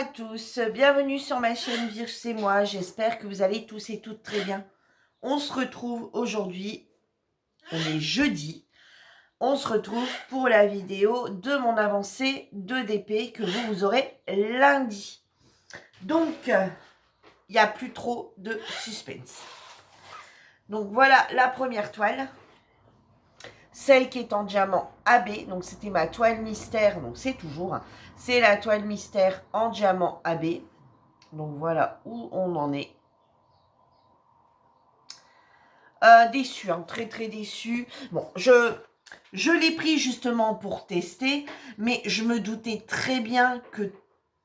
à tous, bienvenue sur ma chaîne Virge c'est moi, j'espère que vous allez tous et toutes très bien. On se retrouve aujourd'hui, on est jeudi, on se retrouve pour la vidéo de mon avancée de DP que vous aurez lundi. Donc, il n'y a plus trop de suspense. Donc voilà la première toile. Celle qui est en diamant AB, donc c'était ma toile mystère, donc c'est toujours, c'est la toile mystère en diamant AB. Donc voilà où on en est. Déçu, hein, très très déçu. Bon, je l'ai pris justement pour tester, mais je me doutais très bien que,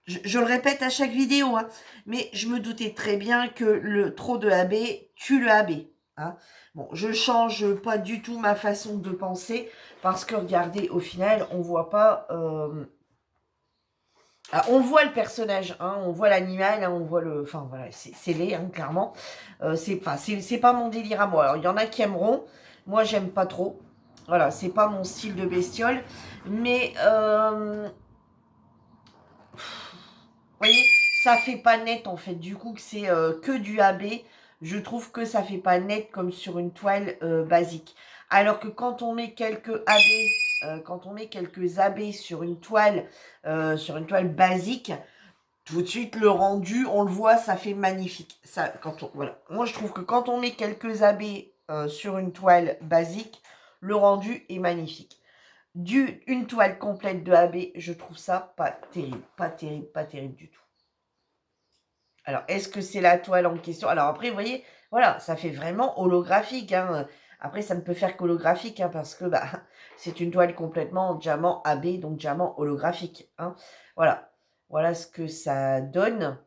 je le répète à chaque vidéo, hein, mais je me doutais très bien que le trop de AB tue le AB. Hein. Bon, je change pas du tout ma façon de penser, parce que regardez, au final, on voit pas... on voit le personnage, hein, on voit l'animal, hein, on voit le... Enfin, voilà, c'est laid, hein, clairement. C'est pas mon délire à moi. Alors, il y en a qui aimeront. Moi, j'aime pas trop. Voilà, c'est pas mon style de bestiole. Mais, vous voyez, ça fait pas net, en fait. Du coup, que c'est que du AB, je trouve que ça fait pas net comme sur une toile basique. Alors que quand on met quelques AB, quand on met quelques AB sur une toile basique, tout de suite le rendu, on le voit, ça fait magnifique. Ça, voilà. Moi, je trouve que quand on met quelques AB sur une toile basique, le rendu est magnifique. Une toile complète de AB, je trouve ça pas terrible, pas terrible, pas terrible du tout. Alors, est-ce que c'est la toile en question? Alors après, vous voyez, voilà, ça fait vraiment holographique. Hein. Après, ça ne peut faire qu'holographique, hein, parce que bah, c'est une toile complètement en diamant AB, donc diamant holographique. Hein. Voilà. Voilà ce que ça donne.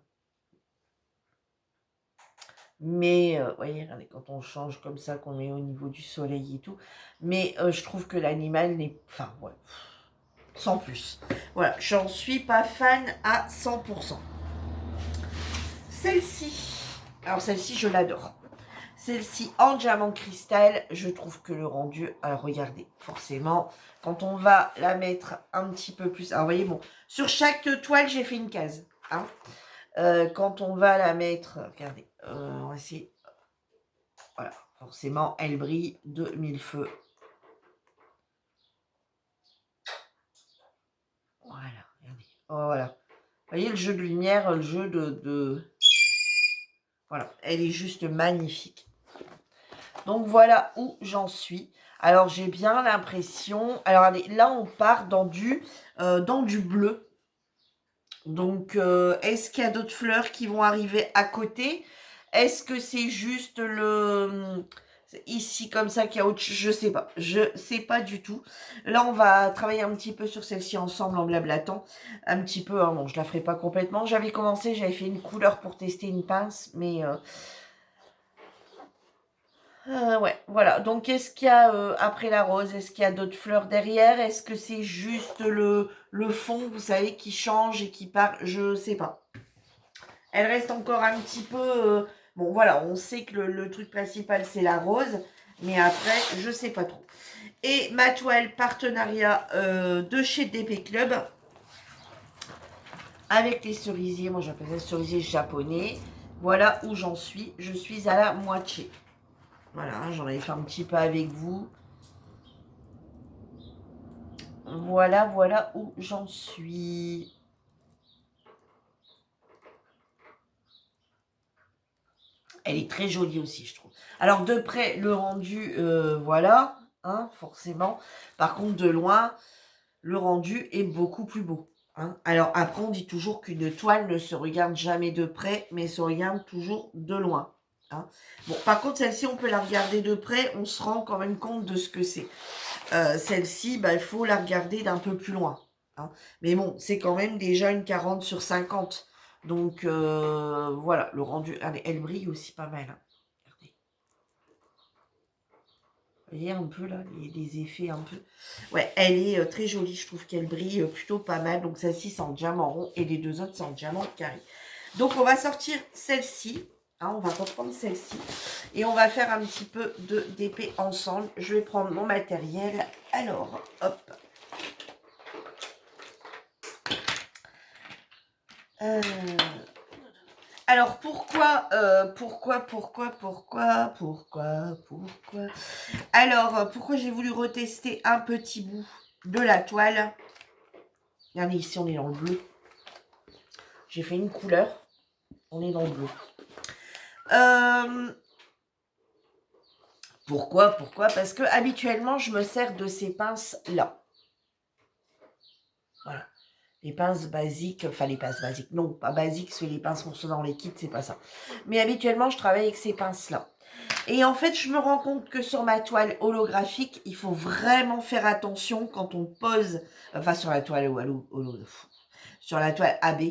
Mais, vous voyez, regardez, quand on change comme ça, qu'on met au niveau du soleil et tout. Mais je trouve que l'animal n'est... Enfin, ouais, sans plus. Voilà, j'en suis pas fan à 100%. Celle-ci, alors celle-ci, je l'adore. Celle-ci, en diamant cristal, je trouve que le rendu... Alors, regardez, forcément, quand on va la mettre un petit peu plus... Alors, vous voyez, bon, sur chaque toile, j'ai fait une case. Hein. Quand on va la mettre... Regardez, on va essayer... Voilà, forcément, elle brille de mille feux. Voilà, regardez. Oh, voilà. Vous voyez le jeu de lumière, le jeu de... Voilà, elle est juste magnifique. Donc, voilà où j'en suis. Alors, j'ai bien l'impression... Alors, allez, là, on part dans du bleu. Donc, est-ce qu'il y a d'autres fleurs qui vont arriver à côté? Est-ce que c'est juste le... Ici, comme ça, qu'il y a autre... Je sais pas. Je sais pas du tout. Là, on va travailler un petit peu sur celle-ci ensemble en blablatant. Un petit peu, hein, bon, je la ferai pas complètement. J'avais commencé, j'avais fait une couleur pour tester une pince, mais... ouais, voilà. Donc, est-ce qu'il y a, après la rose, est-ce qu'il y a d'autres fleurs derrière? Est-ce que c'est juste le fond, vous savez, qui change et qui part? Je sais pas. Elle reste encore un petit peu... bon, voilà, on sait que le truc principal, c'est la rose. Mais après, je sais pas trop. Et ma toile partenariat de chez DP Club. Avec les cerisiers. Moi, j'appelle ça cerisier japonais. Voilà où j'en suis. Je suis à la moitié. Voilà, j'en avais fait un petit peu avec vous. Voilà, voilà où j'en suis. Elle est très jolie aussi, je trouve. Alors, de près, le rendu, voilà, hein, forcément. Par contre, de loin, le rendu est beaucoup plus beau. Hein. Alors, après, on dit toujours qu'une toile ne se regarde jamais de près, mais se regarde toujours de loin. Hein. Bon, par contre, celle-ci, on peut la regarder de près, on se rend quand même compte de ce que c'est. Celle-ci, bah, il faut la regarder d'un peu plus loin. Hein. Mais bon, c'est quand même déjà une 40 sur 50. Donc, voilà, le rendu, elle brille aussi pas mal. Hein. Regardez. Vous voyez un peu là, les effets un peu. Ouais, elle est très jolie, je trouve qu'elle brille plutôt pas mal. Donc, celle-ci, c'est en diamant rond et les deux autres, c'est en diamant carré. Donc, on va sortir celle-ci. Hein, on va reprendre celle-ci. Et on va faire un petit peu de d'épée ensemble. Je vais prendre mon matériel. Alors, hop. Euh, Alors, pourquoi Alors, pourquoi j'ai voulu retester un petit bout de la toile. Regardez, ici, on est dans le bleu. J'ai fait une couleur. On est dans le bleu. Pourquoi Parce que habituellement, je me sers de ces pinces-là. Voilà. Les pinces basiques, enfin les pinces basiques, non, pas basiques, c'est les pinces qu'on reçoit dans les kits, c'est pas ça. Mais habituellement, je travaille avec ces pinces-là. Et en fait, je me rends compte que sur ma toile holographique, il faut vraiment faire attention quand on pose, enfin sur la toile sur la toile AB,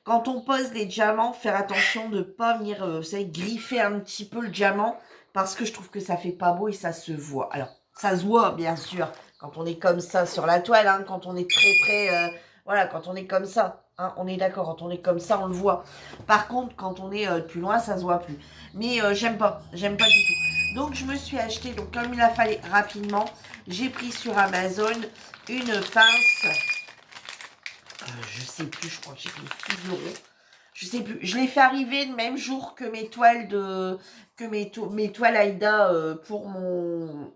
quand on pose les diamants, faire attention de ne pas venir, vous savez, griffer un petit peu le diamant, parce que je trouve que ça fait pas beau et ça se voit. Alors, ça se voit, bien sûr, quand on est comme ça sur la toile, hein, quand on est très près, voilà, quand on est comme ça, hein, on est d'accord, quand on est comme ça, on le voit. Par contre, quand on est plus loin, ça se voit plus. Mais j'aime pas du tout. Donc, je me suis acheté, donc comme il a fallu rapidement, j'ai pris sur Amazon une pince, je sais plus, je crois que j'ai payé 6 euros. Je sais plus. Je l'ai fait arriver le même jour que mes toiles mes toiles Aïda pour mon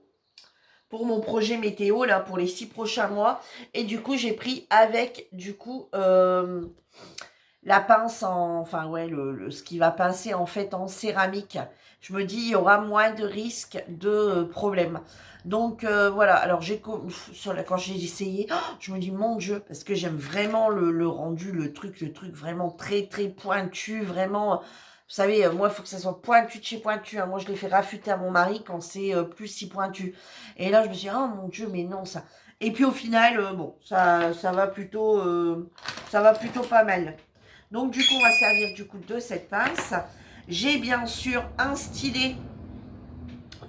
projet météo là pour les 6 prochains mois. Et du coup, j'ai pris avec la pince enfin ouais, ce qui va pincer en fait en céramique. Je me dis, il y aura moins de risques de problèmes. Donc voilà, alors quand j'ai essayé, je me dis mon Dieu, parce que j'aime vraiment le rendu, le truc vraiment très très pointu, vraiment. Vous savez, moi, il faut que ça soit pointu de chez pointu, hein. Moi, je l'ai fait raffûter à mon mari quand c'est plus si pointu. Et là, je me suis dit, oh mon Dieu, mais non, ça. Et puis au final, bon, ça ça va plutôt pas mal. Donc du coup, on va servir du coup de cette pince. J'ai bien sûr un stylet.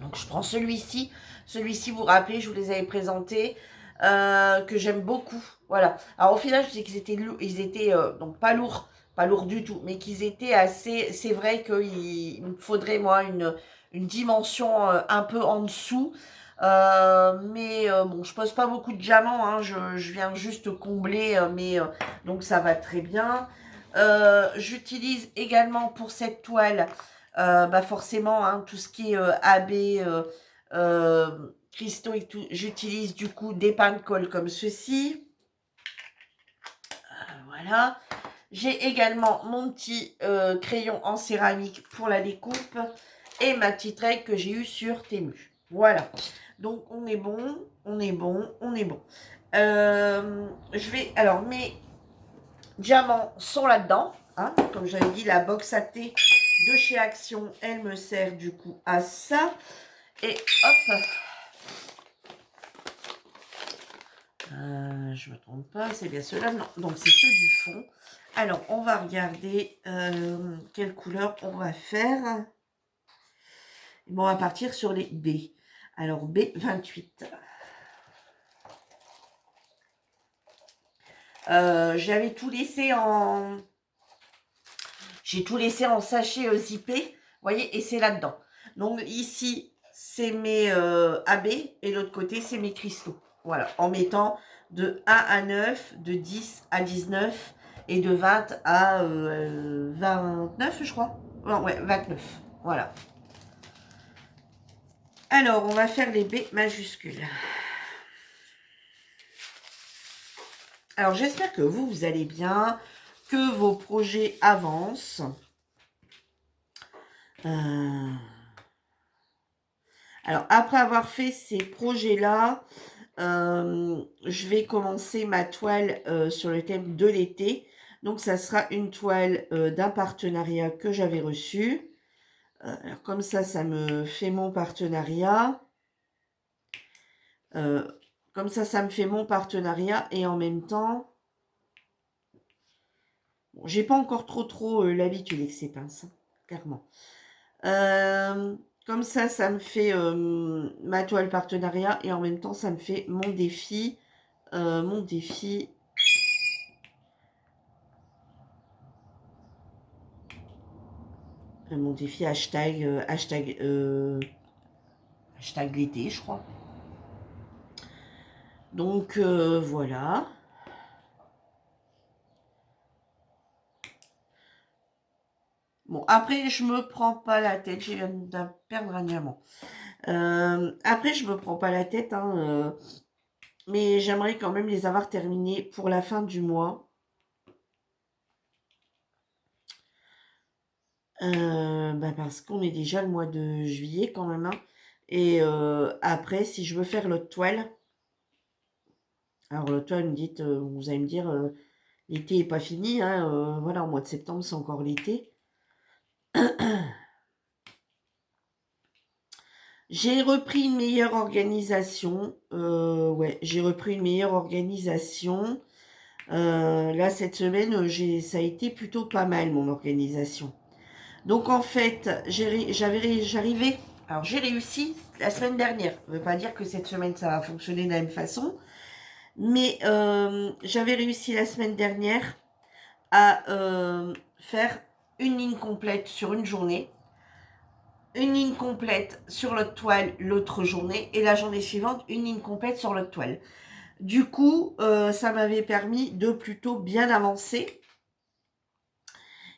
Donc je prends celui-ci. Celui-ci, vous vous rappelez, je vous les avais présentés, que j'aime beaucoup. Voilà. Alors au final, je dis qu'ils étaient, donc pas lourds du tout, mais qu'ils étaient assez. C'est vrai qu'il me faudrait moi une dimension un peu en dessous. Mais bon, je pose pas beaucoup de diamants, hein, je viens juste combler, donc ça va très bien. J'utilise également pour cette toile, bah forcément, hein, tout ce qui est AB, cristaux et tout. J'utilise du coup des pains de colle comme ceci. Voilà. J'ai également mon petit crayon en céramique pour la découpe et ma petite règle que j'ai eue sur Temu. Voilà. Donc on est bon, on est bon, on est bon. Alors mes diamants sont là-dedans. Hein, comme j'avais dit, la box à thé de chez Action, elle me sert du coup à ça. Et hop. Je me trompe pas, c'est bien ceux-là. Non, donc c'est ceux du fond. Alors, on va regarder quelle couleur on va faire. Bon, on va partir sur les B. Alors, B28. J'avais tout laissé en... J'ai tout laissé en sachet zippé. Vous voyez, et c'est là-dedans. Donc, ici, c'est mes AB. Et l'autre côté, c'est mes cristaux. Voilà, en mettant de 1 à 9, de 10 à 19 et de 20 à 29, je crois. Non, ouais, 29. Voilà. Alors, on va faire les B majuscules. Alors, j'espère que vous allez bien, que vos projets avancent. Alors, après avoir fait ces projets-là, je vais commencer ma toile sur le thème de l'été. Donc, ça sera une toile d'un partenariat que j'avais reçu. Alors, comme ça me fait mon partenariat. Comme ça me fait mon partenariat. Et en même temps, bon, j'ai pas encore trop l'habitude avec ces pinces, hein, clairement. Comme ça me fait ma toile partenariat. Et en même temps, ça me fait mon défi. Mon défi hashtag l'été, je crois. Donc voilà. Bon, après, je me prends pas la tête. Je viens de perdre un diamant. Après, je me prends pas la tête, hein, mais j'aimerais quand même les avoir terminés pour la fin du mois. Parce qu'on est déjà le mois de juillet quand même, hein. Et après, si je veux faire l'autre toile, alors l'autre toile, vous allez me dire, l'été est pas fini, hein, voilà, au mois de septembre, c'est encore l'été. J'ai repris une meilleure organisation. Ouais, j'ai repris une meilleure organisation. Là, cette semaine, ça a été plutôt pas mal, mon organisation. Donc, en fait, j'arrivais. Alors, j'ai réussi la semaine dernière. Ça ne veut pas dire que cette semaine, ça va fonctionner de la même façon. Mais j'avais réussi la semaine dernière à faire une ligne complète sur une journée, une ligne complète sur l'autre toile l'autre journée, et la journée suivante, une ligne complète sur l'autre toile. Du coup, ça m'avait permis de plutôt bien avancer.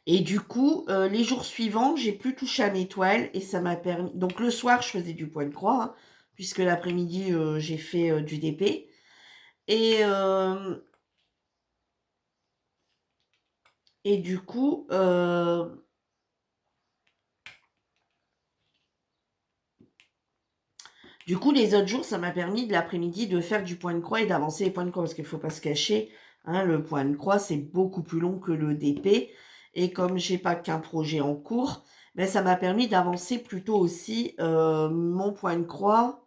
Et du coup, les jours suivants, j'ai plus touché à mes toiles et ça m'a permis. Donc le soir, je faisais du point de croix, hein, puisque l'après-midi, j'ai fait du DP. Et, et du coup, les autres jours, ça m'a permis de l'après-midi de faire du point de croix et d'avancer les points de croix, parce qu'il ne faut pas se cacher, hein, le point de croix, c'est beaucoup plus long que le DP. Et comme j'ai pas qu'un projet en cours, ben, ça m'a permis d'avancer plutôt aussi mon point de croix.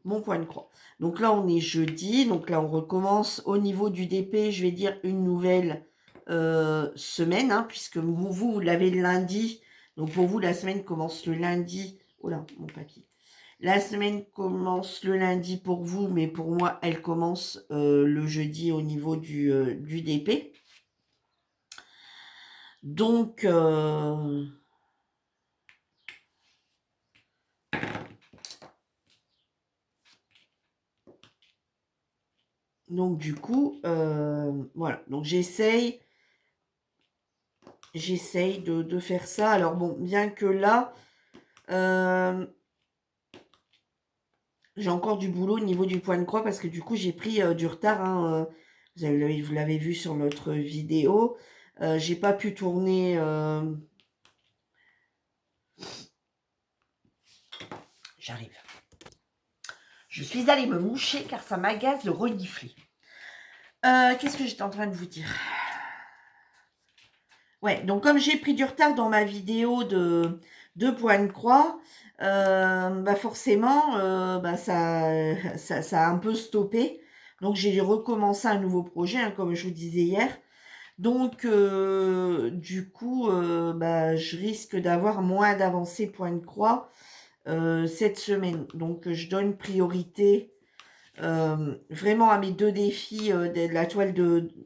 Mon point de croix. Donc là, on est jeudi. Donc là, on recommence au niveau du DP, je vais dire une nouvelle semaine, hein, puisque vous l'avez le lundi. Donc pour vous, la semaine commence le lundi. Oh là, mon papier. La semaine commence le lundi pour vous, mais pour moi, elle commence le jeudi au niveau du DP. Donc, du coup, voilà. Donc j'essaye de faire ça. Alors bon, bien que là, j'ai encore du boulot au niveau du point de croix parce que du coup, j'ai pris du retard, hein, vous l'avez vu sur notre vidéo. J'ai pas pu tourner. J'arrive. Je suis allée me moucher car ça m'agace de renifler. Qu'est-ce que j'étais en train de vous dire? Ouais, donc comme j'ai pris du retard dans ma vidéo de point de croix, forcément, ça a un peu stoppé. Donc j'ai recommencé un nouveau projet, hein, comme je vous disais hier. Donc du coup, je risque d'avoir moins d'avancées point de croix cette semaine. Donc je donne priorité vraiment à mes deux défis de la toile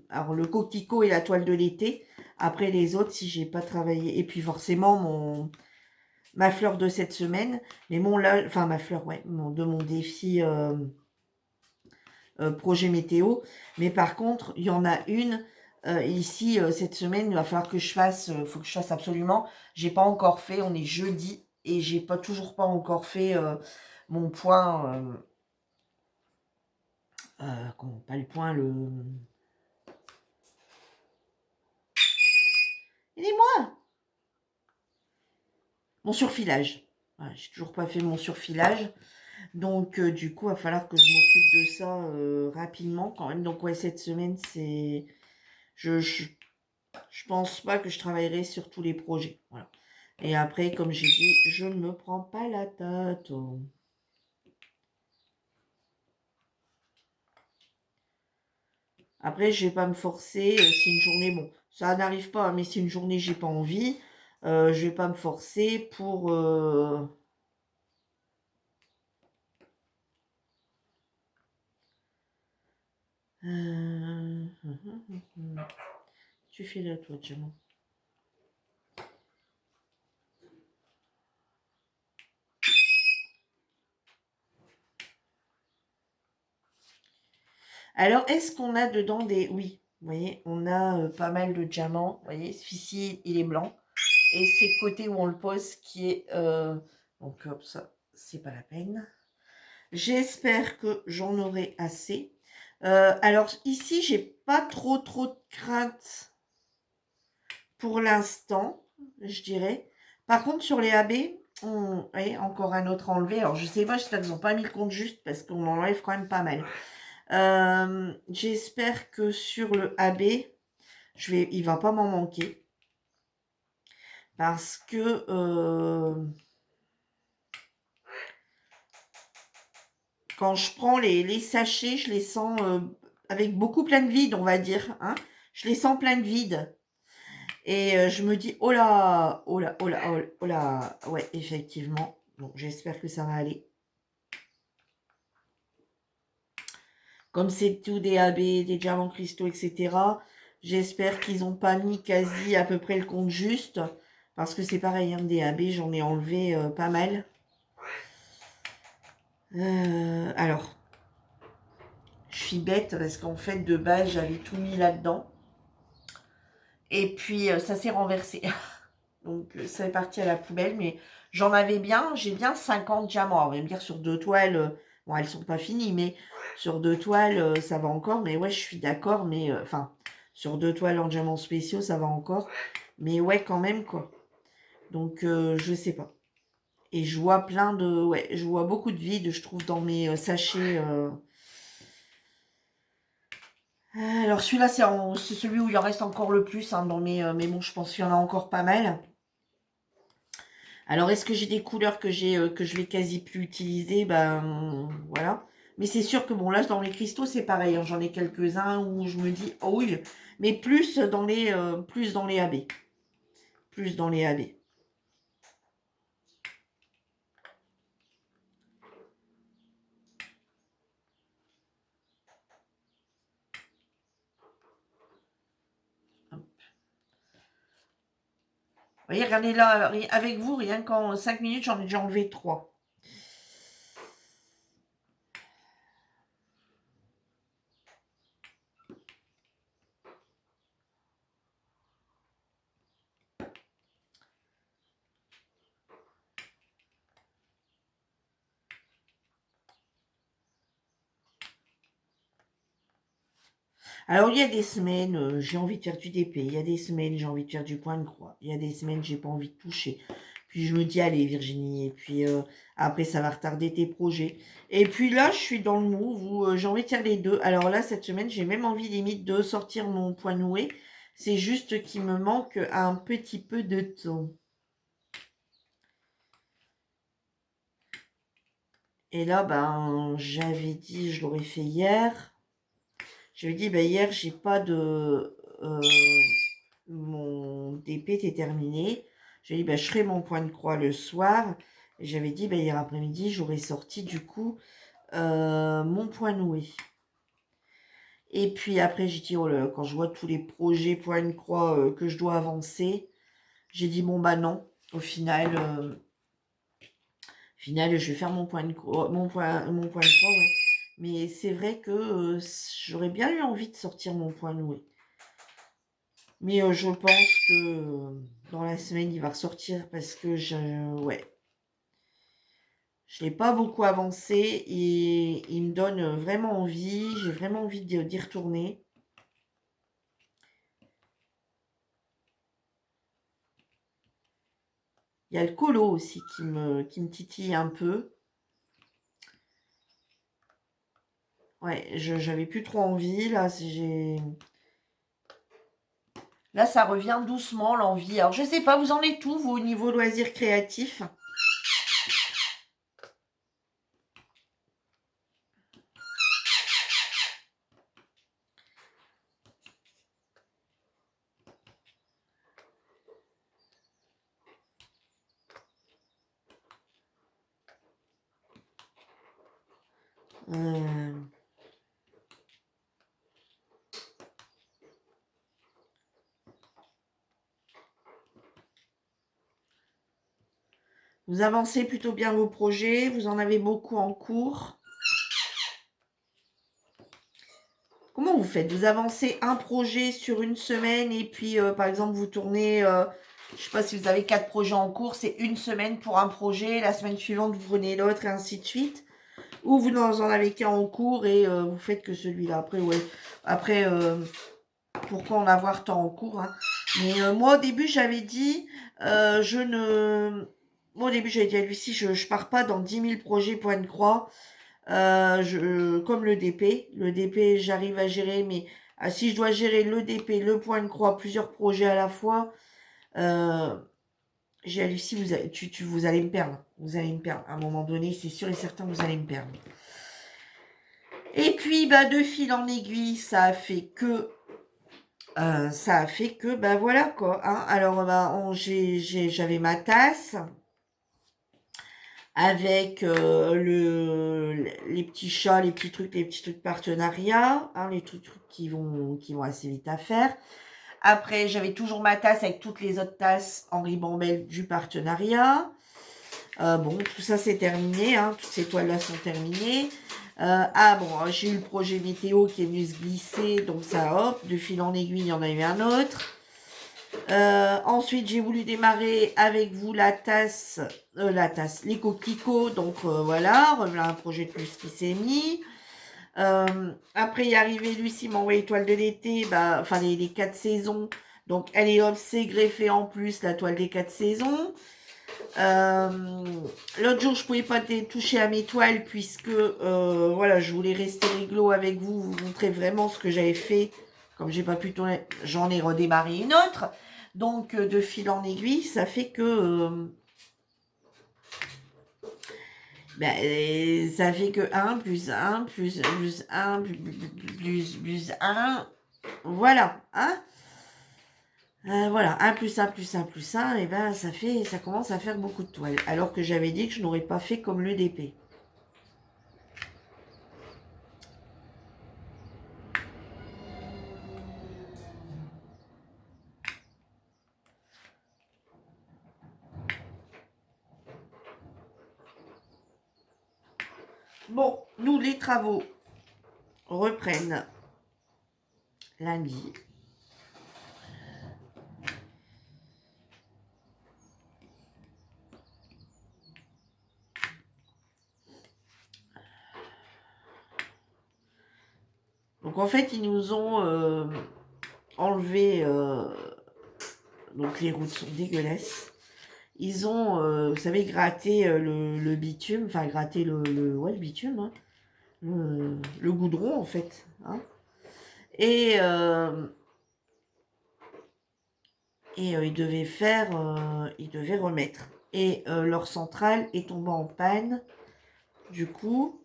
alors le coquelicot et la toile de l'été. Après les autres, si j'ai pas travaillé. Et puis forcément ma fleur de cette semaine. Mais enfin ma fleur, ouais, de mon défi projet météo. Mais par contre, il y en a une ici cette semaine. Il va falloir que je fasse. Faut que je fasse absolument. J'ai pas encore fait. On est jeudi et j'ai toujours pas encore fait mon point. Pas le point, Aidez-moi! Mon surfilage. Voilà, j'ai toujours pas fait mon surfilage. Donc, du coup, il va falloir que je m'occupe de ça rapidement quand même. Donc, ouais, cette semaine, c'est... Je pense pas que je travaillerai sur tous les projets. Voilà. Et après, comme j'ai dit, je ne me prends pas la tête. Après, je vais pas me forcer. Si une journée, bon, ça n'arrive pas, hein, mais si une journée, j'ai pas envie, je vais pas me forcer pour... Tu fais là, toi, Diamant. Alors, est-ce qu'on a dedans des... Oui, vous voyez, on a pas mal de diamants. Vous voyez, celui-ci, il est blanc. Et c'est le côté où on le pose qui est... donc hop, ça, c'est pas la peine. J'espère que j'en aurai assez. Alors ici, j'ai pas trop de crainte pour l'instant, je dirais. Par contre, sur les AB, voyez, encore un autre enlevé. Alors, je sais pas, j'espère qu'ils n'ont pas mis le compte juste parce qu'on enlève quand même pas mal. J'espère que sur le AB, il va pas m'en manquer. Parce que quand je prends les sachets, je les sens avec beaucoup plein de vide, on va dire. Hein. Je les sens plein de vide. Et je me dis, oh là, oh là, oh là, oh là, oh là. Ouais, effectivement. Bon, j'espère que ça va aller. Comme c'est tout des AB, des diamants cristaux, etc. J'espère qu'ils n'ont pas mis quasi à peu près le compte juste. Parce que c'est pareil, hein, des AB, j'en ai enlevé pas mal. Alors, je suis bête parce qu'en fait, de base, j'avais tout mis là-dedans. Et puis, ça s'est renversé. Donc, ça est parti à la poubelle. Mais j'en avais bien, j'ai bien 50 diamants. On va me dire sur 2 toiles, bon, elles sont pas finies, mais sur 2 toiles, ça va encore. Mais ouais, je suis d'accord. Mais, enfin, sur 2 toiles en diamants spéciaux, ça va encore. Mais ouais, quand même, quoi. Donc, je sais pas. Et je vois plein de... Ouais, je vois beaucoup de vide, je trouve, dans mes sachets... Alors celui-là, c'est celui où il en reste encore le plus hein, dans mais bon, je pense qu'il y en a encore pas mal. Alors, est-ce que j'ai des couleurs que je vais quasi plus utiliser? Ben, voilà. Mais c'est sûr que, bon, là, dans les cristaux, c'est pareil. Hein, j'en ai quelques-uns où je me dis, oh oui, mais plus dans les AB. Plus dans les AB. Vous voyez, regardez là, avec vous, rien qu'en 5 minutes, j'en ai déjà enlevé 3. Alors, il y a des semaines, j'ai envie de faire du DP. Il y a des semaines, j'ai envie de faire du point de croix. Il y a des semaines, j'ai pas envie de toucher. Puis je me dis, allez, Virginie. Et puis après, ça va retarder tes projets. Et puis là, je suis dans le move où j'ai envie de faire les deux. Alors là, cette semaine, j'ai même envie limite de sortir mon point noué. C'est juste qu'il me manque un petit peu de temps. Et là, ben, j'avais dit, je l'aurais fait hier. J'avais dit, ben, hier, j'ai pas de... mon DP était terminé. J'ai dit, ben, je ferai mon point de croix le soir. Et j'avais dit, ben, hier après-midi, j'aurais sorti du coup mon point noué. Et puis après, j'ai dit, oh là là, quand je vois tous les projets point de croix que je dois avancer, j'ai dit, bon, bah non, au final, je vais faire mon point de croix, mon point de croix, ouais. Mais c'est vrai que j'aurais bien eu envie de sortir mon point noué. Mais je pense que dans la semaine, il va ressortir parce que ouais, je n'ai pas beaucoup avancé et il me donne vraiment envie. J'ai vraiment envie d'y retourner. Il y a le colo aussi qui me titille un peu. Ouais, j'avais plus trop envie. Là, ça revient doucement, l'envie. Alors, je sais pas, vous en êtes où, vous, au niveau loisirs créatifs? Euh, Vous avancez plutôt bien vos projets, vous en avez beaucoup en cours. Comment vous faites? Vous avancez un projet sur une semaine et puis, par exemple, vous tournez Je sais pas si vous avez 4 projets en cours, c'est une semaine pour un projet, la semaine suivante, vous prenez l'autre, et ainsi de suite. Ou vous en avez qu'un en cours et vous faites que celui-là. Après, ouais. Après, pourquoi en avoir tant en cours, hein. Mais moi, au début, j'avais dit, je ne... Moi, au début, j'avais dit à Lucie, je pars pas dans 10 000 projets point de croix. Comme le DP. Le DP, j'arrive à gérer, mais si je dois gérer le DP, le point de croix, plusieurs projets à la fois, j'ai à Lucie, vous allez me perdre. Vous allez me perdre. À un moment donné, c'est sûr et certain, vous allez me perdre. Et puis, bah, de fil en aiguille, ça a fait que bah voilà quoi, hein. Alors bah, j'avais ma tasse avec les petits chats, les petits trucs partenariats, hein, les trucs qui vont assez vite à faire. Après, j'avais toujours ma tasse avec toutes les autres tasses en ribambelle du partenariat. Bon, tout ça c'est terminé, hein, toutes ces toiles là sont terminées. Bon, j'ai eu le projet météo qui est venu se glisser, donc ça hop, de fil en aiguille, il y en a eu un autre. Ensuite, j'ai voulu démarrer avec vous la tasse, les coquelicots. Donc voilà, un projet de plus qui s'est mis. Après, y est arrivé, Lucie m'a envoyé toile de l'été, bah, enfin les 4 saisons. Donc, elle est hop, c'est greffé en plus la toile des 4 saisons. L'autre jour, je pouvais pas toucher à mes toiles puisque voilà, je voulais rester réglo avec vous, vous montrer vraiment ce que j'avais fait. Comme j'ai pas pu tourner, j'en ai redémarré une autre. Donc, de fil en aiguille, ça fait que ça fait que 1 plus 1 plus 1 plus 1. Voilà, hein. Voilà, 1 plus 1 plus 1 plus 1, et ben ça commence à faire beaucoup de toiles. Alors que j'avais dit que je n'aurais pas fait comme le DP. Bon, nous, les travaux reprennent lundi. Donc, en fait, ils nous ont enlevé... donc, les routes sont dégueulasses. Ils ont, vous savez, gratté le bitume, enfin, gratté le bitume, hein, le goudron, en fait. Hein. Et ils devaient remettre. Et leur centrale est tombée en panne. Du coup,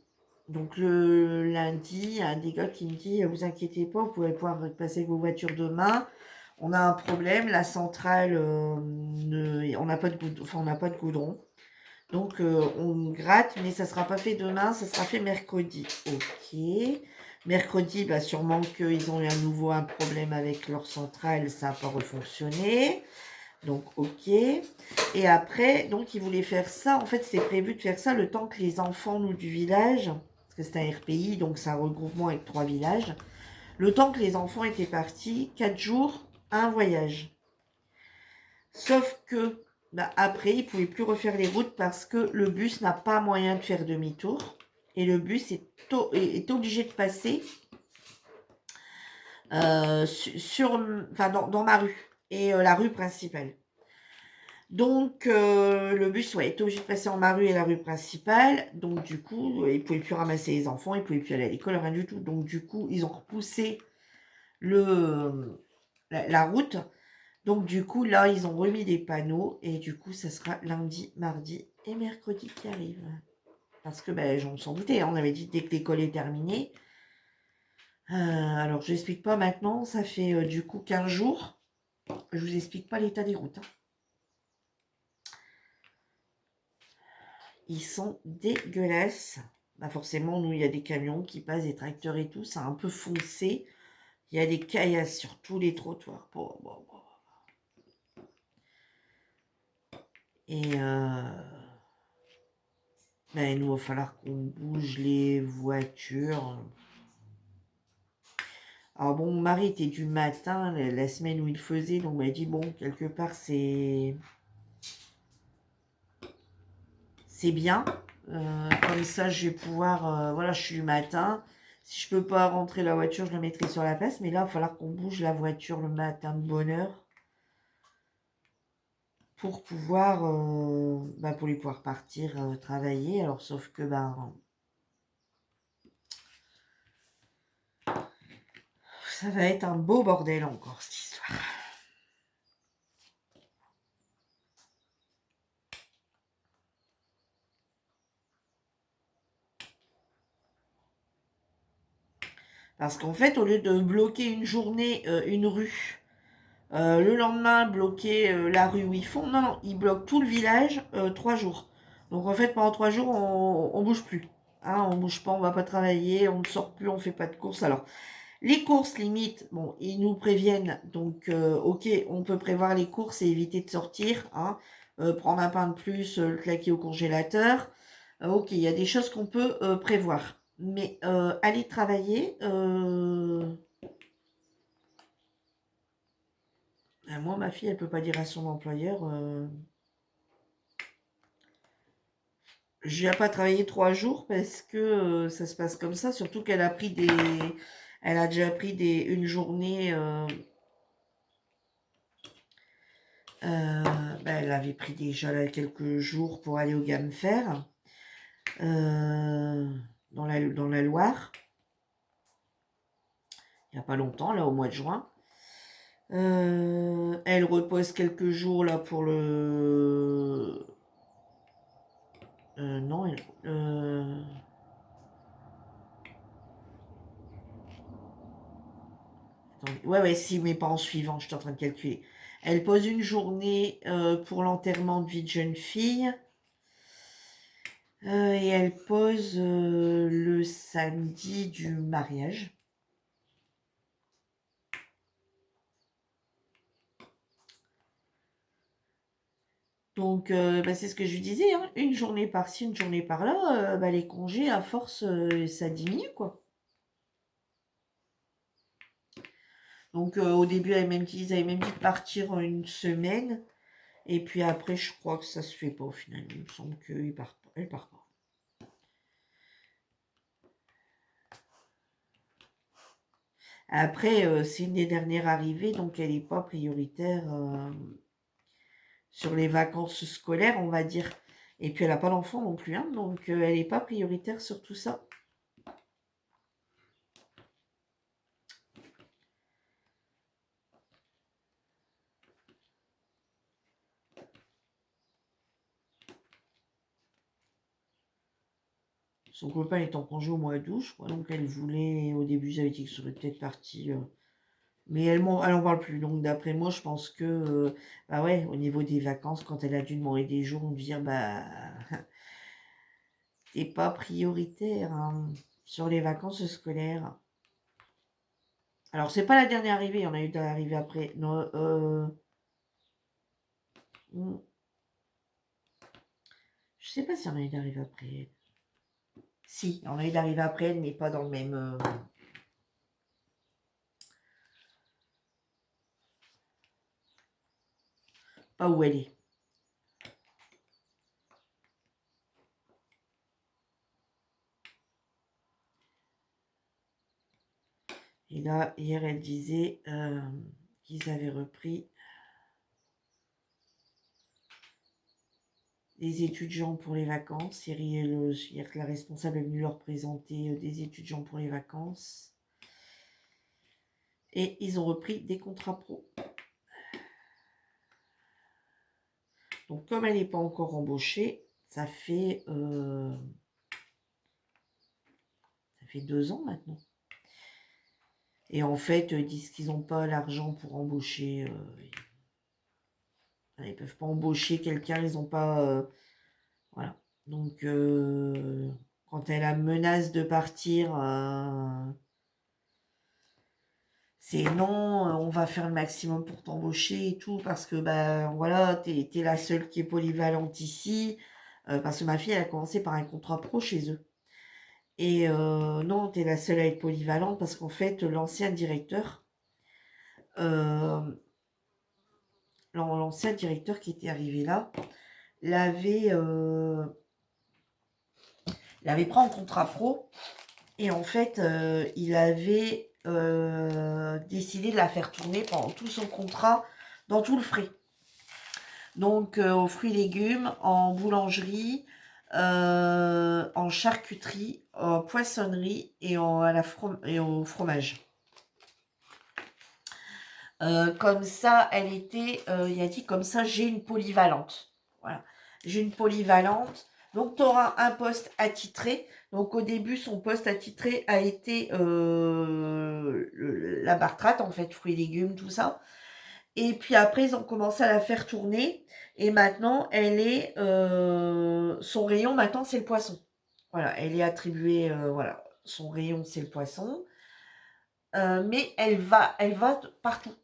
donc le lundi, il y a un des gars qui me dit, vous inquiétez pas, vous pouvez pouvoir passer avec vos voitures demain. On a un problème, la centrale, on n'a pas de goudron, enfin on n'a pas de goudron. Donc on gratte, mais ça sera pas fait demain, ça sera fait mercredi. Ok. Mercredi, bah, sûrement qu'ils ont eu à nouveau un problème avec leur centrale, ça n'a pas refonctionné. Donc ok. Et après, donc ils voulaient faire ça. En fait, c'était prévu de faire ça le temps que les enfants, nous, du village, parce que c'est un RPI, donc c'est un regroupement avec 3 villages, le temps que les enfants étaient partis, 4 jours, un voyage. Sauf que bah, après, ils ne pouvaient plus refaire les routes parce que le bus n'a pas moyen de faire demi-tour. Et le bus est obligé de passer dans ma rue. Et la rue principale. Donc, le bus est obligé de passer en ma rue et la rue principale. Donc, du coup, ils ne pouvaient plus ramasser les enfants, ils ne pouvaient plus aller à l'école, rien du tout. Donc, du coup, ils ont repoussé la route. Donc, du coup, là, ils ont remis des panneaux. Et du coup, ça sera lundi, mardi et mercredi qui arrivent. Parce que, ben, j'en s'en doutais. On avait dit dès que l'école est terminée. Alors, je n'explique pas maintenant. Ça fait du coup 15 jours. Je vous explique pas l'état des routes. Hein. Ils sont dégueulasses. Bah forcément, nous, il y a des camions qui passent, des tracteurs et tout. C'est un peu foncé. Il y a des caillasses sur tous les trottoirs. Et ben, nous, il va falloir qu'on bouge les voitures. Alors bon, mon mari était du matin, la semaine où il faisait, donc il m'a dit, bon, quelque part, c'est bien. Comme ça, je vais pouvoir, voilà, je suis du matin. Si je peux pas rentrer la voiture, je la mettrai sur la place. Mais là, il va falloir qu'on bouge la voiture le matin de bonne heure pour pouvoir, pour lui pouvoir partir travailler. Alors, sauf que, ça va être un beau bordel encore, cette histoire. Parce qu'en fait, au lieu de bloquer une journée, une rue, le lendemain, bloquer la rue où ils font, non, non, ils bloquent tout le village 3 jours. Donc en fait, pendant 3 jours, on bouge plus. Hein, on bouge pas, on va pas travailler, on ne sort plus, on fait pas de courses. Alors, les courses, limite, bon, ils nous préviennent. Donc, ok, on peut prévoir les courses et éviter de sortir. Hein, prendre un pain de plus, le claquer au congélateur. Ok, il y a des choses qu'on peut prévoir. Mais aller travailler, moi, ma fille, elle peut pas dire à son employeur, je viens pas travailler 3 jours parce que ça se passe comme ça. Surtout qu'elle a pris elle a déjà pris une journée. Elle avait pris déjà là, quelques jours pour aller au Gamfer dans la Loire. Il n'y a pas longtemps, là, au mois de juin. Elle repose quelques jours là pour le. Non, elle. Attendez. Ouais, ouais, si, mais pas en suivant, je suis en train de calculer. Elle pose une journée pour l'enterrement de vie de jeune fille. Et elle pose le samedi du mariage. Donc, c'est ce que je lui disais, hein, une journée par-ci, une journée par-là, les congés, à force, ça diminue, quoi. Donc, au début, ils avaient même dit de partir en une semaine. Et puis après, je crois que ça se fait pas au final. Il me semble qu'elle part pas. Après, c'est une des dernières arrivées, donc elle n'est pas prioritaire sur les vacances scolaires, on va dire. Et puis elle n'a pas d'enfant non plus, hein, donc elle n'est pas prioritaire sur tout ça. Son copain est en congé au mois d'août, je crois, donc elle voulait, au début, j'avais dit que ça serait peut-être parti, mais elle en parle plus. Donc d'après moi, je pense que, ouais, au niveau des vacances, quand elle a dû demander des jours, on dire, t'es pas prioritaire hein, sur les vacances scolaires. Alors, c'est pas la dernière arrivée, il y en a eu d'arrivée après. Non, je sais pas si on a eu d'arrivée après. Si, on a eu d'arrivée après elle, mais pas dans le même. Pas où elle est. Et là, hier, elle disait qu'ils avaient repris des étudiants pour les vacances. Hier, la responsable est venue leur présenter des étudiants pour les vacances. Et ils ont repris des contrats pro. Donc, comme elle n'est pas encore embauchée, ça fait 2 ans maintenant. Et en fait, ils disent qu'ils n'ont pas l'argent pour embaucher. Ils ne peuvent pas embaucher quelqu'un, ils n'ont pas. Voilà. Donc, quand elle a menace de partir, c'est non, on va faire le maximum pour t'embaucher et tout, parce que, voilà, t'es la seule qui est polyvalente ici. Parce que ma fille, elle a commencé par un contrat pro chez eux. Et non, tu es la seule à être polyvalente parce qu'en fait, l'ancien directeur, euh, l'ancien directeur qui était arrivé là, l'avait l'avait pris en contrat pro et en fait, il avait décidé de la faire tourner pendant tout son contrat dans tout le frais. Donc, aux fruits et légumes, en boulangerie, en charcuterie, en poissonnerie et, et au fromage. Comme ça, il a dit comme ça, j'ai une polyvalente. Voilà, j'ai une polyvalente. Donc, tu auras un poste attitré. Donc, au début, son poste attitré a été la bartrate, en fait, fruits et légumes, tout ça. Et puis après, ils ont commencé à la faire tourner. Et maintenant, son rayon, maintenant, c'est le poisson. Voilà, elle est attribuée, voilà, son rayon, c'est le poisson. Mais elle va partout.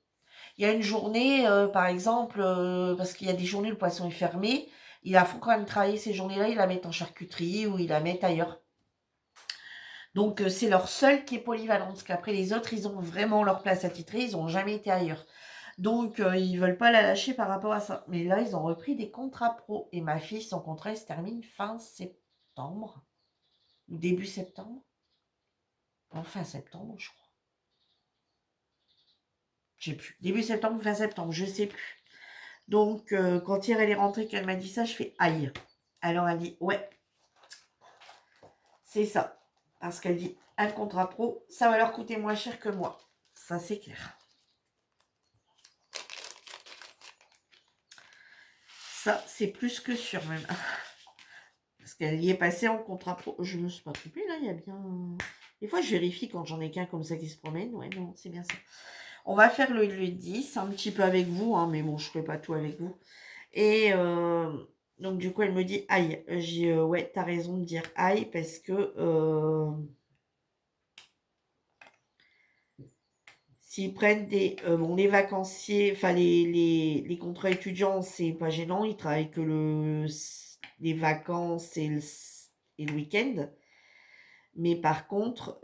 Il y a une journée, par exemple, parce qu'il y a des journées où le poisson est fermé, il a faut quand même travailler ces journées-là, ils la mettent en charcuterie ou ils la mettent ailleurs. Donc c'est leur seul qui est polyvalent, parce qu'après les autres, ils ont vraiment leur place attitrée, ils n'ont jamais été ailleurs. Donc ils veulent pas la lâcher par rapport à ça. Mais là, ils ont repris des contrats pro. Et ma fille, son contrat, il se termine fin septembre. Début septembre. Fin septembre, je crois. Je sais plus. Début septembre, fin septembre, je sais plus. Donc, quand hier elle est rentrée, qu'elle m'a dit ça, je fais aïe. Alors elle dit, ouais, c'est ça. Parce qu'elle dit, un contrat pro, ça va leur coûter moins cher que moi. Ça, c'est clair. Ça, c'est plus que sûr même. Parce qu'elle y est passée en contrat pro. Je me suis pas trompée là, il y a bien... Des fois, je vérifie quand j'en ai qu'un comme ça qui se promène. Ouais, non, c'est bien ça. On va faire le 10, un petit peu avec vous, hein, mais bon, je ne ferai pas tout avec vous. Et donc, du coup, elle me dit aïe. J'ai ouais, t'as raison de dire aïe parce que s'ils prennent bon, les vacanciers, enfin, les contrats étudiants, c'est pas gênant. Ils travaillent que les vacances et le week-end. Mais par contre,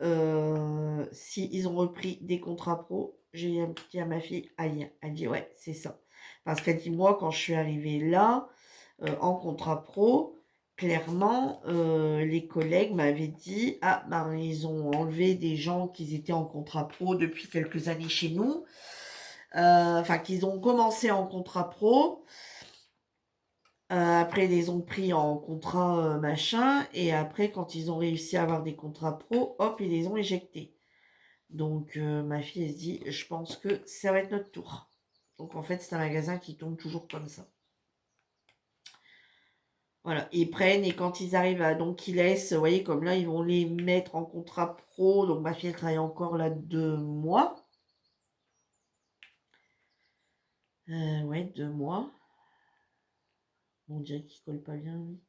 s'ils ont repris des contrats pro, j'ai dit à ma fille, aïe, elle dit ouais, c'est ça. Parce qu'elle dit, moi, quand je suis arrivée là, en contrat pro, clairement, les collègues m'avaient dit, ah, ben, ils ont enlevé des gens qui étaient en contrat pro depuis quelques années chez nous. Enfin, qu'ils ont commencé en contrat pro. Après, ils les ont pris en contrat machin. Et après, quand ils ont réussi à avoir des contrats pro, hop, ils les ont éjectés. Donc, ma fille, elle se dit, je pense que ça va être notre tour. Donc, en fait, c'est un magasin qui tourne toujours comme ça. Voilà, ils prennent et quand ils arrivent à... Donc, ils laissent, vous voyez, comme là, ils vont les mettre en contrat pro. Donc, ma fille, elle travaille encore là 2 mois. Ouais, 2 mois. On dirait qu'il colle pas bien, lui.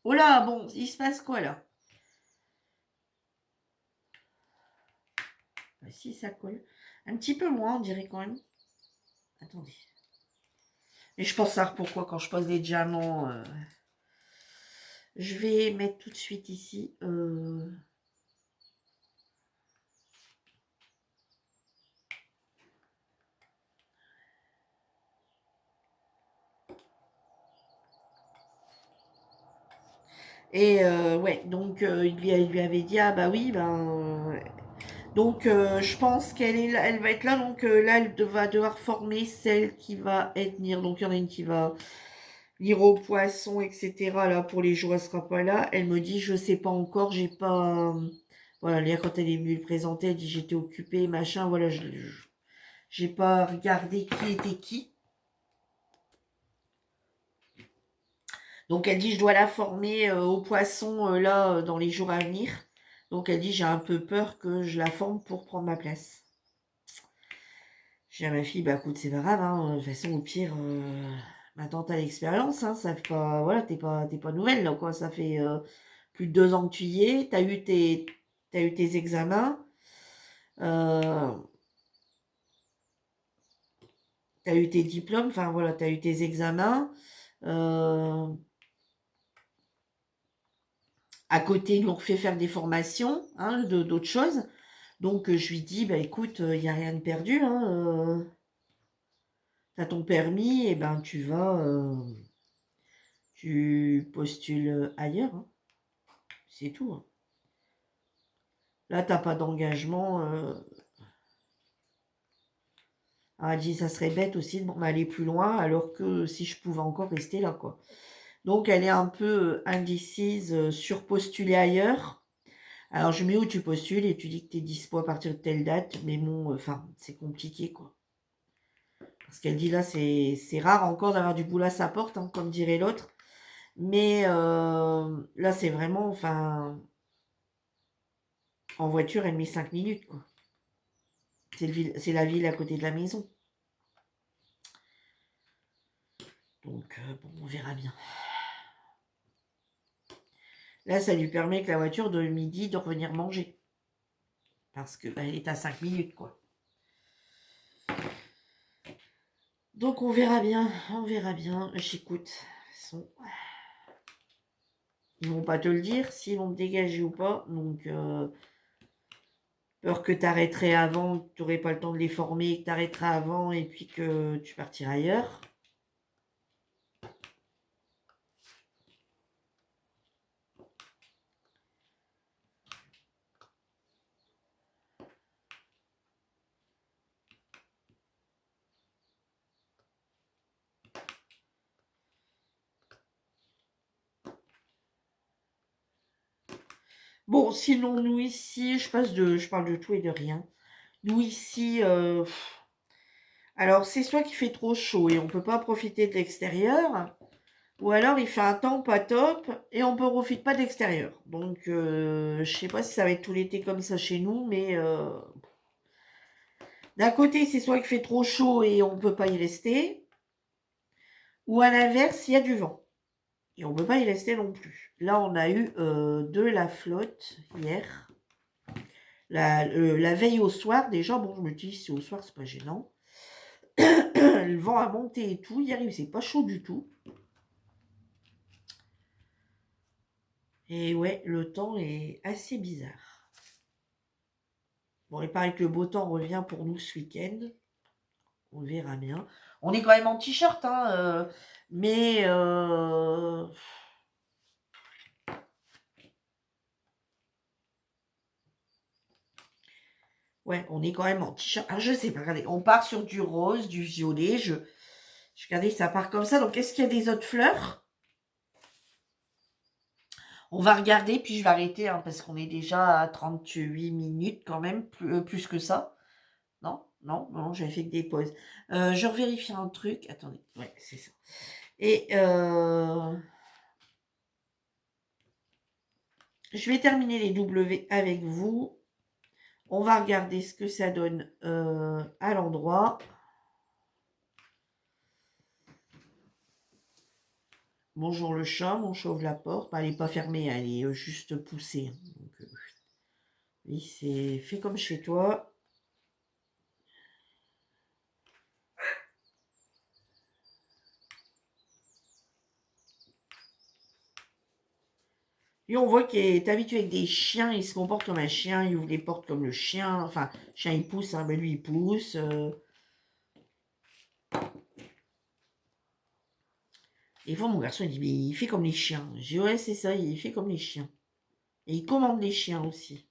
Oh là, bon, il se passe quoi, là? Bah, si, ça colle. Un petit peu moins, on dirait quand même. Attendez. Et je pense savoir pourquoi quand je pose les diamants. Je vais mettre tout de suite ici. Et ouais, donc il lui avait dit, ah bah oui, ben... donc je pense elle va être là, donc là elle va devoir former celle qui va être venir. Donc il y en a une qui va lire au poisson, etc. Là pour les jours, elle sera pas là. Elle me dit, je sais pas encore, j'ai pas... Voilà, là quand elle est venue le présenter, elle dit j'étais occupée, machin, voilà, j'ai pas regardé qui était qui. Donc elle dit je dois la former au poisson là dans les jours à venir. Donc elle dit j'ai un peu peur que je la forme pour prendre ma place. J'ai dit à ma fille bah écoute c'est pas grave hein, de toute façon au pire maintenant t'as l'expérience hein, ça fait pas voilà t'es pas nouvelle là quoi, ça fait plus de 2 ans que tu y es, t'as eu tes examens. Euh, Tu as eu tes diplômes, enfin voilà, tu as eu tes examens. À côté, ils nous refait faire des formations, hein, d'autres choses. Donc, je lui dis, bah écoute, il n'y a rien de perdu, hein, tu as ton permis, et ben tu postules ailleurs, hein. C'est tout, hein. Là, t'as pas d'engagement. Elle dit, ça serait bête aussi de m'aller plus loin, alors que si je pouvais encore rester là, quoi. Donc, elle est un peu indécise sur postuler ailleurs. Alors, je mets où tu postules et tu dis que tu es dispo à partir de telle date, mais bon, enfin, c'est compliqué, quoi. Parce qu'elle dit là, c'est rare encore d'avoir du boulot à sa porte, hein, comme dirait l'autre. Mais là, c'est vraiment, enfin, en voiture, elle met 5 minutes, quoi. C'est la ville à côté de la maison. Donc, bon, on verra bien. Là, ça lui permet avec la voiture de midi de revenir manger. Parce que bah, elle est à 5 minutes, quoi. Donc, on verra bien. On verra bien. J'écoute. Ils vont pas te le dire s'ils vont te dégager ou pas. Donc, peur que tu arrêterais avant, que tu n'aurais pas le temps de les former, que tu arrêteras avant et puis que tu partiras ailleurs. Bon, sinon, nous ici, je parle de tout et de rien. Nous ici, alors c'est soit qu'il fait trop chaud et on peut pas profiter de l'extérieur, ou alors il fait un temps pas top et on ne profite pas de l'extérieur. Donc, je sais pas si ça va être tout l'été comme ça chez nous, mais d'un côté, c'est soit qu'il fait trop chaud et on peut pas y rester, ou à l'inverse, il y a du vent. Et on ne peut pas y rester non plus. Là, on a eu de la flotte hier. La veille au soir, déjà, bon, je me dis, si au soir, c'est pas gênant. Le vent a monté et tout. Hier, il faisait pas chaud du tout. Et ouais, le temps est assez bizarre. Bon, il paraît que le beau temps revient pour nous ce week-end. On verra bien. On est quand même en t-shirt, hein, mais ouais, on est quand même en t-shirt. Ah, je sais pas, regardez, on part sur du rose, du violet. Je regardais, ça part comme ça. Donc, est-ce qu'il y a des autres fleurs? On va regarder, puis je vais arrêter, hein, parce qu'on est déjà à 38 minutes quand même, plus que ça. Non, non, non, j'avais fait que des pauses. Je revérifie un truc. Attendez, ouais, c'est ça. Et je vais terminer les W avec vous. On va regarder ce que ça donne à l'endroit. Bonjour le chat, mon chat ouvre la porte. Elle n'est pas fermée, elle est juste poussée. Donc, oui, c'est fait comme chez toi. Et on voit qu'il est habitué avec des chiens, il se comporte comme un chien, il ouvre les portes comme le chien. Enfin, le chien il pousse, hein, mais lui il pousse. Des fois, mon garçon il dit, mais il fait comme les chiens. Je dis, ouais, c'est ça, il fait comme les chiens. Et il commande les chiens aussi.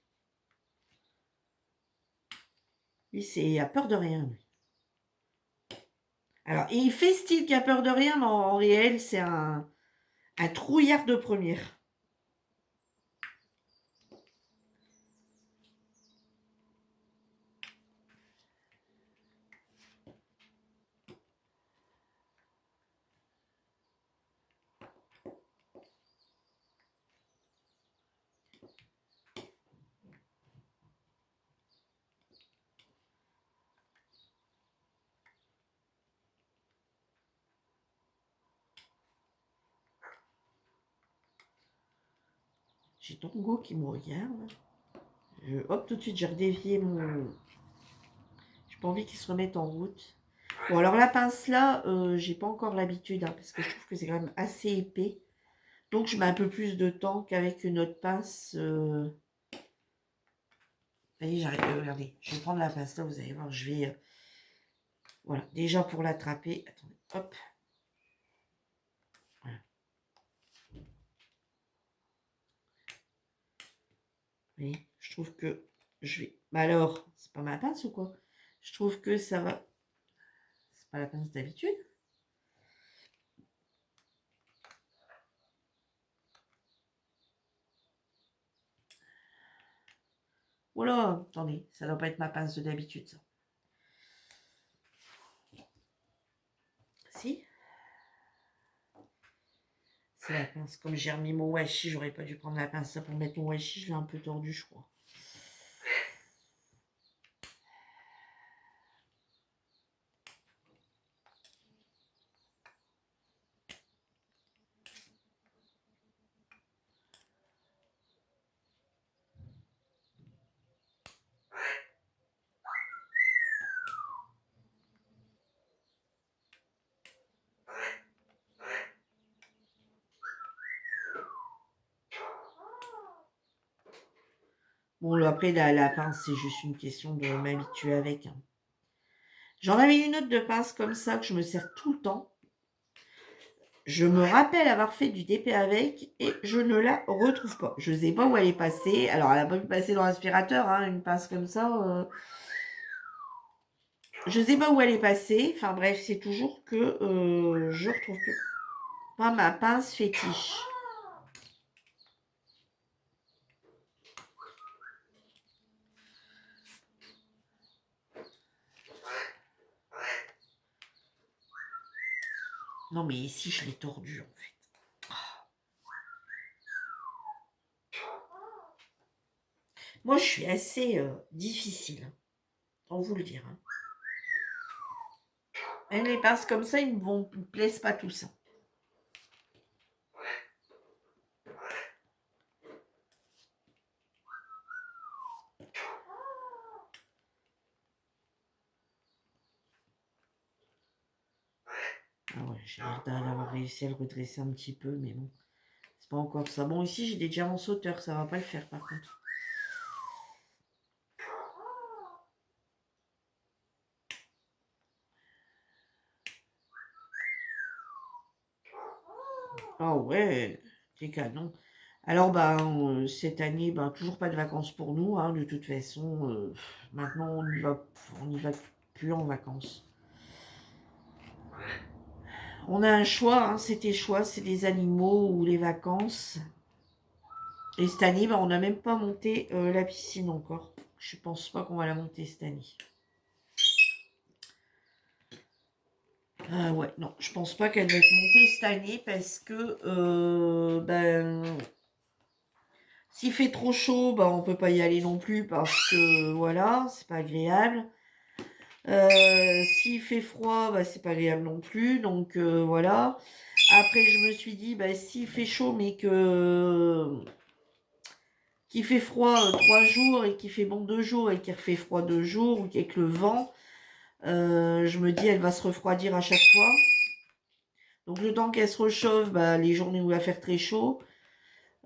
Lui, c'est à peur de rien, lui. Alors, il fait style qu'il a peur de rien, mais en réel, c'est un trouillard de première. J'ai Tongo qui me regarde. Hop, tout de suite, j'ai redévié mon... J'ai pas envie qu'il se remette en route. Bon, alors la pince là, j'ai pas encore l'habitude, hein, parce que je trouve que c'est quand même assez épais. Donc je mets un peu plus de temps qu'avec une autre pince. Ça y est, j'arrive. Regardez, je vais prendre la pince là, vous allez voir, je vais... voilà, déjà pour l'attraper. Attendez, hop. Voilà. Vous voyez, je trouve que je vais... Bah alors, c'est pas ma pince ou quoi? Je trouve que ça va... C'est pas la pince d'habitude. Voilà, attendez, ça doit pas être ma pince de d'habitude, ça. Si? C'est la pince. Comme j'ai remis mon washi, j'aurais pas dû prendre la pince pour mettre mon washi. Je l'ai un peu tordu, je crois. Bon, après, la pince, c'est juste une question de m'habituer avec. Hein. J'en avais une autre de pince comme ça que je me sers tout le temps. Je me rappelle avoir fait du DP avec et je ne la retrouve pas. Je ne sais pas où elle est passée. Alors, elle n'a pas pu passer dans l'aspirateur, hein, une pince comme ça. Je ne sais pas où elle est passée. Enfin bref, c'est toujours que je retrouve pas ma pince fétiche. Non, mais ici, je l'ai tordu, en fait. Moi, je suis assez difficile. On vous le dire. Hein. Même les pinces comme ça, ils ne me plaisent pas tous. Ah ouais, j'ai l'air d'avoir réussi à le redresser un petit peu, mais bon. C'est pas encore ça. Bon, ici, j'ai des diamants sauteurs. Ça va pas le faire, par contre. Ah ouais, c'est canon. Alors, cette année, toujours pas de vacances pour nous. Hein, de toute façon, maintenant, on n'y va plus en vacances. On a un choix, hein, c'était choix, c'est les animaux ou les vacances. Et cette année, on n'a même pas monté la piscine encore. Je pense pas qu'on va la monter cette année. Ouais, non, je pense pas qu'elle va être montée cette année parce que s'il fait trop chaud, on peut pas y aller non plus parce que voilà, c'est pas agréable. S'il fait froid, c'est pas agréable non plus, donc voilà. Après, je me suis dit, s'il fait chaud mais qu'il fait froid 3 jours et qu'il fait bon 2 jours et qu'il refait froid 2 jours ou qu'avec le vent, je me dis elle va se refroidir à chaque fois. Donc le temps qu'elle se réchauffe, les journées où il va faire très chaud,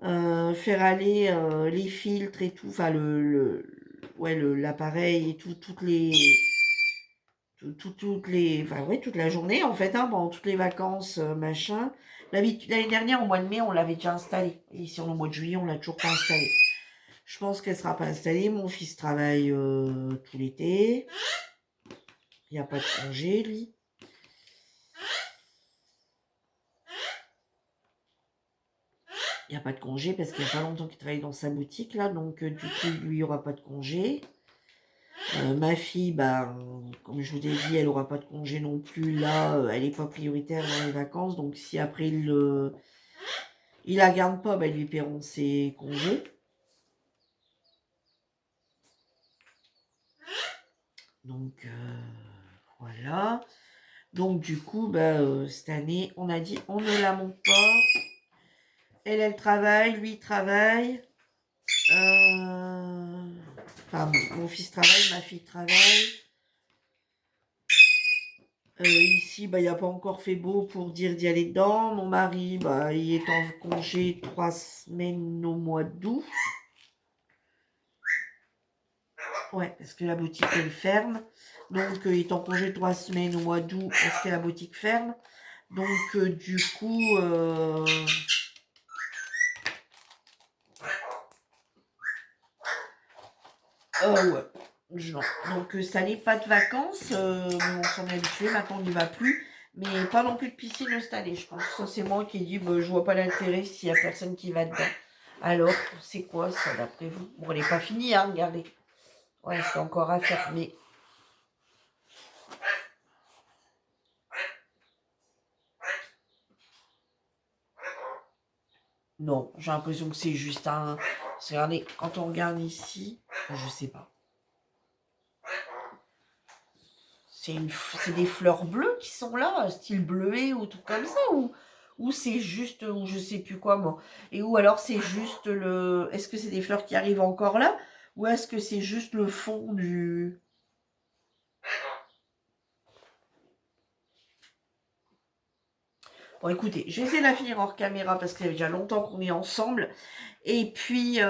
faire aller les filtres et tout, enfin l'appareil et toutes les enfin ouais, toute la journée en fait, hein, pendant toutes les vacances, machin. L'année dernière, au mois de mai, on l'avait déjà installé. Et ici, au mois de juillet, on l'a toujours pas installé. Je pense qu'elle sera pas installée. Mon fils travaille tout l'été. Il n'y a pas de congé, lui. Il n'y a pas de congé parce qu'il n'y a pas longtemps qu'il travaille dans sa boutique, là. Donc, du coup, lui, il n'y aura pas de congé. Ma fille, comme je vous ai dit, elle n'aura pas de congé non plus. Là, elle n'est pas prioritaire dans les vacances. Donc, si après, il la garde pas, ils lui paieront ses congés. Donc, voilà. Donc, du coup, cette année, on a dit, on ne la monte pas. Elle travaille, lui, il travaille. Enfin, mon fils travaille, ma fille travaille. Ici, bah, il n'y a pas encore fait beau pour dire d'y aller dedans. Mon mari, bah, il est en congé 3 semaines au mois d'août. Ouais, parce que la boutique, elle ferme. Donc, il est en congé 3 semaines au mois d'août parce que la boutique ferme. Donc, du coup... ouais. Non. Donc, ça n'est pas de vacances. On s'en est habitué. Maintenant, on n'y va plus. Mais pas non plus de piscine installée, je pense. Ça, c'est moi qui ai dit, bah, je vois pas l'intérêt s'il y a personne qui va dedans. Alors, c'est quoi ça, d'après vous? Bon, elle n'est pas finie, hein, regardez. Ouais, c'est encore à faire, mais... Non, j'ai l'impression que c'est juste un... Regardez, quand on regarde ici, je sais pas. C'est des fleurs bleues qui sont là, style bleuet ou tout comme ça, ou c'est juste, ou je sais plus quoi moi. Et ou alors c'est juste le... Est-ce que c'est des fleurs qui arrivent encore là? Ou est-ce que c'est juste le fond du... Bon écoutez, je vais essayer de la finir hors caméra parce que ça fait déjà longtemps qu'on est ensemble. Et puis,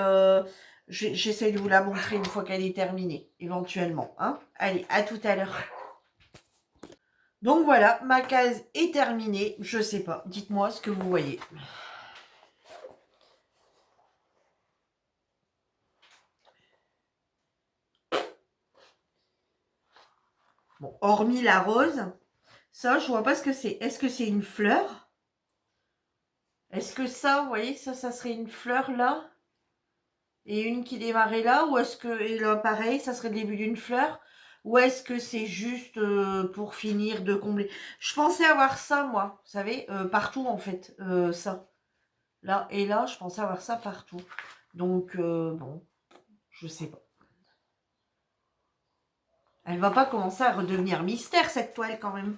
j'essaie de vous la montrer une fois qu'elle est terminée, éventuellement. Hein. Allez, à tout à l'heure. Donc voilà, ma case est terminée. Je sais pas, dites-moi ce que vous voyez. Bon, hormis la rose, ça, je vois pas ce que c'est. Est-ce que c'est une fleur? Est-ce que ça, vous voyez, ça serait une fleur là? Et une qui démarrait là? Ou est-ce que, et là, pareil, ça serait le début d'une fleur? Ou est-ce que c'est juste pour finir de combler? Je pensais avoir ça, moi, vous savez, partout en fait, ça. Là et là, je pensais avoir ça partout. Donc, bon, je sais pas. Elle va pas commencer à redevenir mystère, cette toile, quand même.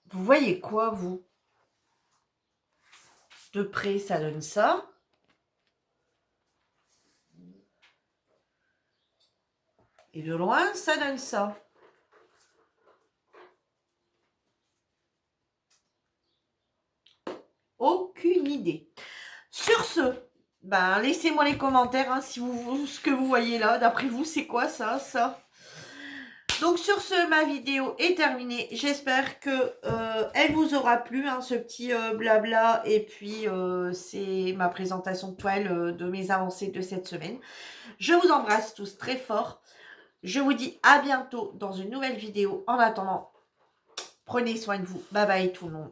Vous voyez quoi, vous? De près, ça donne ça. Et de loin, ça donne ça. Aucune idée. Sur ce, ben, laissez-moi les commentaires, hein, si vous, ce que vous voyez là. D'après vous, c'est quoi ça, ça? Donc sur ce, ma vidéo est terminée. J'espère que elle vous aura plu, hein, ce petit blabla. Et puis, c'est ma présentation de toile de mes avancées de cette semaine. Je vous embrasse tous très fort. Je vous dis à bientôt dans une nouvelle vidéo. En attendant, prenez soin de vous. Bye bye tout le monde.